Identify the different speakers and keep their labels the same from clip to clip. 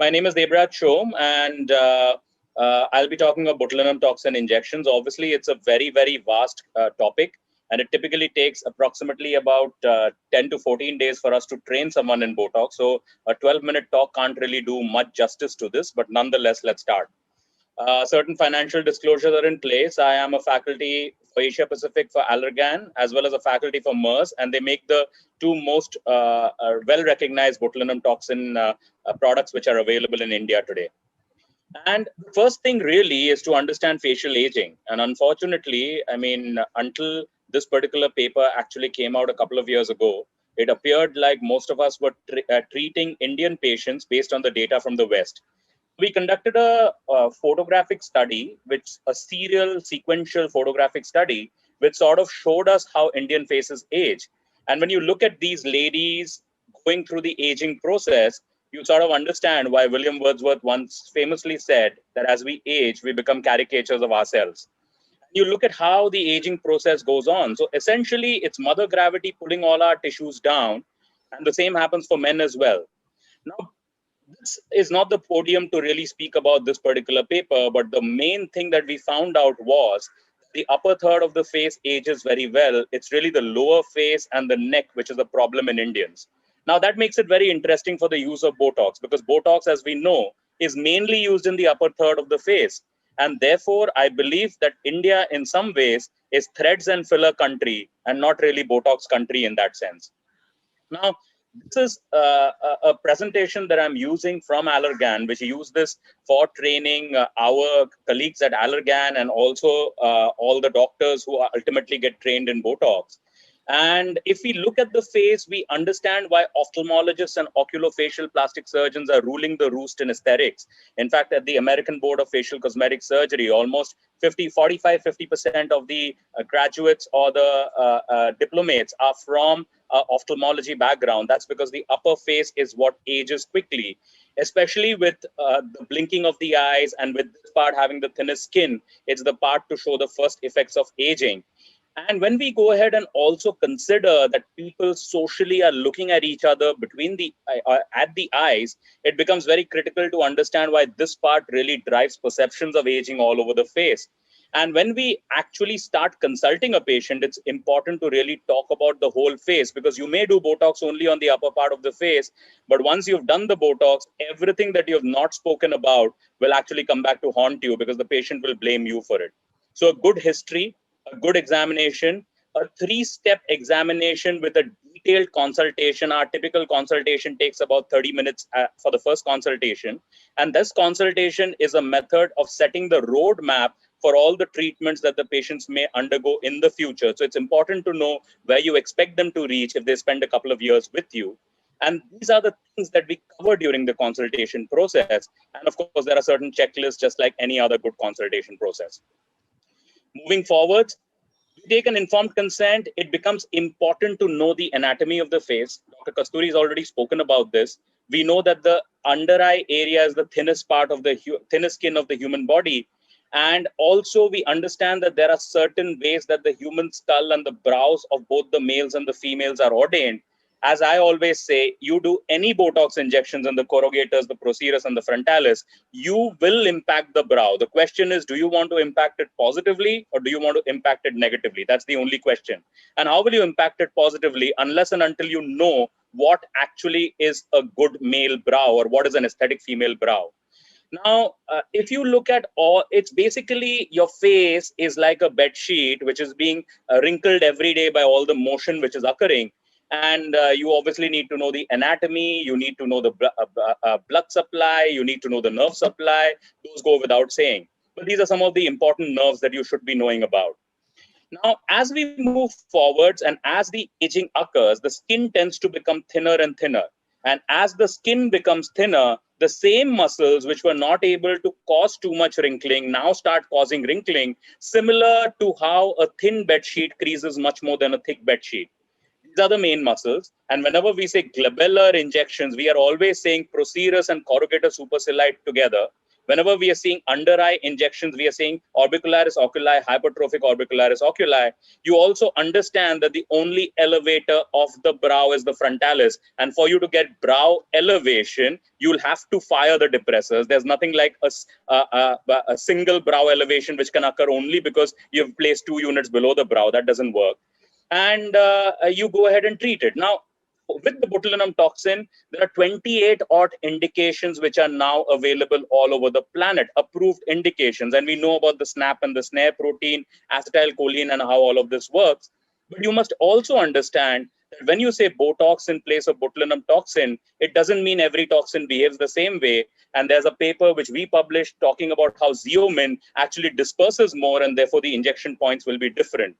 Speaker 1: My name is Debraj Shom, and I'll be talking about botulinum toxin injections. Obviously, it's a very, very vast topic, and it typically takes approximately about 10 to 14 days for us to train someone in Botox. So a 12-minute talk can't really do much justice to this, but nonetheless, let's start. Certain financial disclosures are in place. I am a faculty for Asia Pacific for Allergan, as well as a faculty for MERS, and they make the two most well-recognized botulinum toxin products which are available in India today. And the first thing really is to understand facial aging. And unfortunately, I mean, until this particular paper actually came out a couple of years ago, it appeared like most of us were treating Indian patients based on the data from the West. We conducted a photographic study, which a serial sequential photographic study, which sort of showed us how Indian faces age. And when you look at these ladies going through the aging process, you sort of understand why William Wordsworth once famously said that as we age, we become caricatures of ourselves. You look at how the aging process goes on. So essentially, it's mother gravity pulling all our tissues down, and the same happens for men as well. Now, this is not the podium to really speak about this particular paper, but the main thing that we found out was the upper third of the face ages very well. It's really the lower face and the neck, which is a problem in Indians. Now, that makes it very interesting for the use of Botox, because Botox, as we know, is mainly used in the upper third of the face. And therefore, I believe that India, in some ways, is threads and filler country and not really Botox country in that sense. Now, this is a presentation that I'm using from Allergan, which use this for training our colleagues at Allergan and also all the doctors who ultimately get trained in Botox. And if we look at the face, we understand why ophthalmologists and oculofacial plastic surgeons are ruling the roost in aesthetics. In fact, at the American Board of Facial Cosmetic Surgery, almost 50% of the graduates or the diplomates are from ophthalmology background. That's because the upper face is what ages quickly, especially with the blinking of the eyes, and with this part having the thinnest skin. It's the part to show the first effects of aging. And when we go ahead and also consider that people socially are looking at each other between the at the eyes, it becomes very critical to understand why this part really drives perceptions of aging all over the face. And when we actually start consulting a patient, it's important to really talk about the whole face, because you may do Botox only on the upper part of the face, but once you've done the Botox, everything that you have not spoken about will actually come back to haunt you, because the patient will blame you for it. So a good history, a good examination, a three-step examination with a detailed consultation. Our typical consultation takes about 30 minutes for the first consultation. And this consultation is a method of setting the roadmap for all the treatments that the patients may undergo in the future. So it's important to know where you expect them to reach if they spend a couple of years with you. And these are the things that we cover during the consultation process. And of course, there are certain checklists, just like any other good consultation process. Moving forward, we take an informed consent. It becomes important to know the anatomy of the face. Dr. Kasturi has already spoken about this. We know that the under eye area is the thinnest part of the thinnest skin of the human body. And also we understand that there are certain ways that the human skull and the brows of both the males and the females are ordained. As I always say, you do any Botox injections in the corrugators, the procerus and the frontalis, you will impact the brow. The question is, do you want to impact it positively or do you want to impact it negatively? That's the only question. And how will you impact it positively unless and until you know what actually is a good male brow or what is an aesthetic female brow? Now, if you look at all, it's basically your face is like a bed sheet, which is being wrinkled every day by all the motion which is occurring. And you obviously need to know the anatomy, you need to know the blood supply, you need to know the nerve supply. Those go without saying. But these are some of the important nerves that you should be knowing about. Now, as we move forwards and as the aging occurs, the skin tends to become thinner and thinner. And as the skin becomes thinner, the same muscles which were not able to cause too much wrinkling now start causing wrinkling, similar to how a thin bed sheet creases much more than a thick bed sheet. These are the main muscles. And whenever we say glabellar injections, we are always saying procerus and corrugator supercilite together. Whenever we are seeing under eye injections, we are seeing orbicularis oculi, hypertrophic orbicularis oculi. You also understand that the only elevator of the brow is the frontalis. And for you to get brow elevation, you'll have to fire the depressors. There's nothing like a single brow elevation which can occur only because you've placed 2 units below the brow. That doesn't work. And you go ahead and treat it. Now, with the botulinum toxin, there are 28 odd indications which are now available all over the planet, approved indications. And we know about the SNAP and the SNARE protein, acetylcholine, and how all of this works. But you must also understand that when you say Botox in place of botulinum toxin, it doesn't mean every toxin behaves the same way. And there's a paper which we published talking about how Xeomin actually disperses more, and therefore the injection points will be different.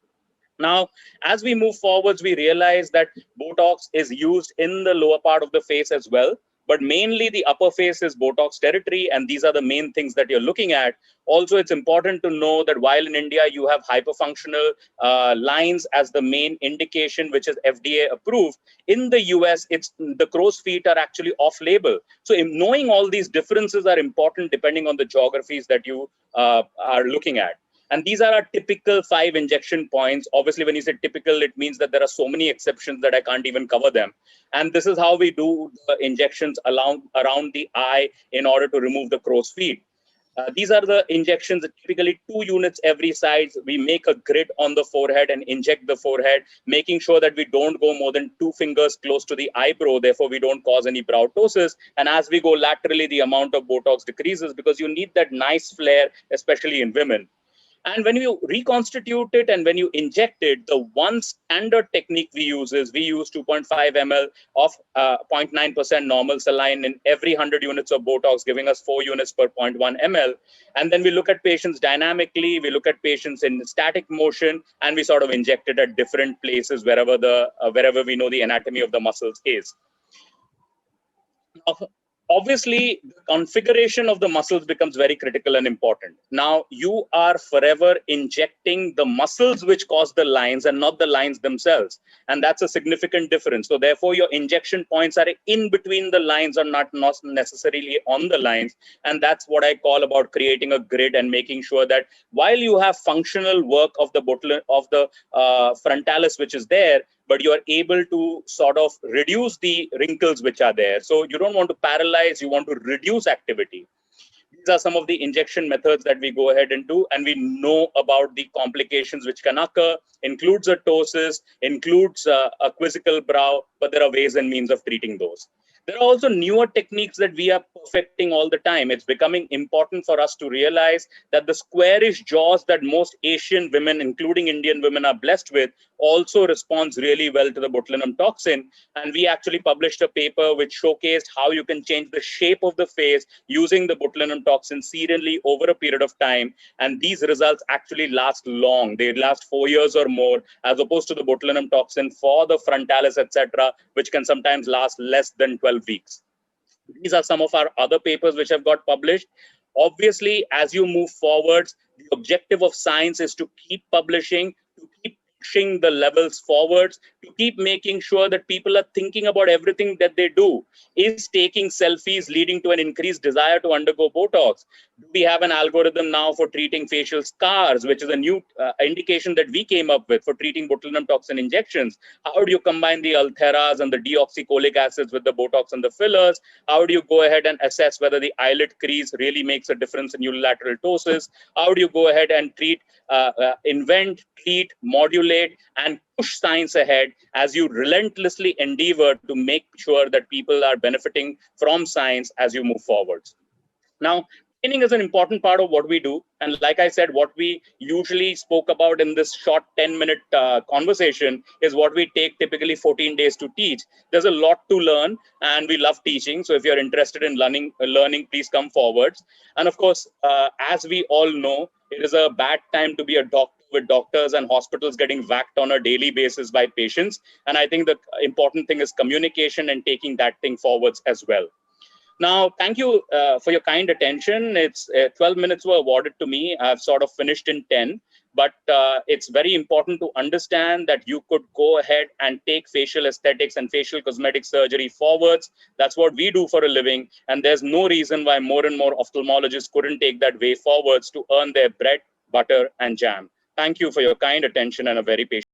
Speaker 1: Now, as we move forwards, we realize that Botox is used in the lower part of the face as well, but mainly the upper face is Botox territory, and these are the main things that you're looking at. Also, it's important to know that while in India, you have hyperfunctional lines as the main indication, which is FDA approved, in the US, it's the crow's feet are actually off-label. So knowing all these differences are important depending on the geographies that you are looking at. And these are our typical 5 injection points. Obviously, when you say typical, it means that there are so many exceptions that I can't even cover them. And this is how we do the injections around the eye in order to remove the crow's feet. These are the injections, typically 2 units every side. We make a grid on the forehead and inject the forehead, making sure that we don't go more than 2 fingers close to the eyebrow. Therefore, we don't cause any brow ptosis. And as we go laterally, the amount of Botox decreases because you need that nice flare, especially in women. And when you reconstitute it and when you inject it, the one standard technique we use is we use 2.5 ml of 0.9% normal saline in every 100 units of Botox, giving us 4 units per 0.1 ml. And then we look at patients dynamically, we look at patients in static motion, and we sort of inject it at different places wherever we know the anatomy of the muscles is. Now, obviously, the configuration of the muscles becomes very critical and important. Now, you are forever injecting the muscles which cause the lines and not the lines themselves. And that's a significant difference. So therefore, your injection points are in between the lines or not necessarily on the lines. And that's what I call about creating a grid and making sure that while you have functional work of the frontalis, which is there, but you are able to sort of reduce the wrinkles which are there. So you don't want to paralyze, you want to reduce activity. These are some of the injection methods that we go ahead and do, and we know about the complications which can occur, includes a ptosis, includes a quizzical brow, but there are ways and means of treating those. There are also newer techniques that we are perfecting all the time. It's becoming important for us to realize that the squarish jaws that most Asian women, including Indian women, are blessed with also responds really well to the botulinum toxin. And we actually published a paper which showcased how you can change the shape of the face using the botulinum toxin serially over a period of time. And these results actually last long. They last 4 years or more, as opposed to the botulinum toxin for the frontalis, etc., which can sometimes last less than 12 weeks. These are some of our other papers which have got published. Obviously, as you move forwards, the objective of science is to keep publishing, to keep pushing the levels forwards, to keep making sure that people are thinking about everything that they do. Is taking selfies leading to an increased desire to undergo Botox? Do we have an algorithm now for treating facial scars, which is a new indication that we came up with for treating botulinum toxin injections? How do you combine the Altheras and the deoxycholic acids with the Botox and the fillers? How do you go ahead and assess whether the eyelid crease really makes a difference in unilateral ptosis? How do you go ahead and treat, invent, treat, modulate, and push science ahead as you relentlessly endeavor to make sure that people are benefiting from science as you move forwards? Now, training is an important part of what we do. And like I said, what we usually spoke about in this short 10-minute conversation is what we take typically 14 days to teach. There's a lot to learn, and we love teaching. So if you're interested in learning, please come forwards. And of course, as we all know, it is a bad time to be a doctor, with doctors and hospitals getting whacked on a daily basis by patients. And I think the important thing is communication and taking that thing forwards as well. Now, thank you for your kind attention. It's 12 minutes were awarded to me. I've sort of finished in 10, but it's very important to understand that you could go ahead and take facial aesthetics and facial cosmetic surgery forwards. That's what we do for a living. And there's no reason why more and more ophthalmologists couldn't take that way forwards to earn their bread, butter, and jam. Thank you for your kind attention and a very patient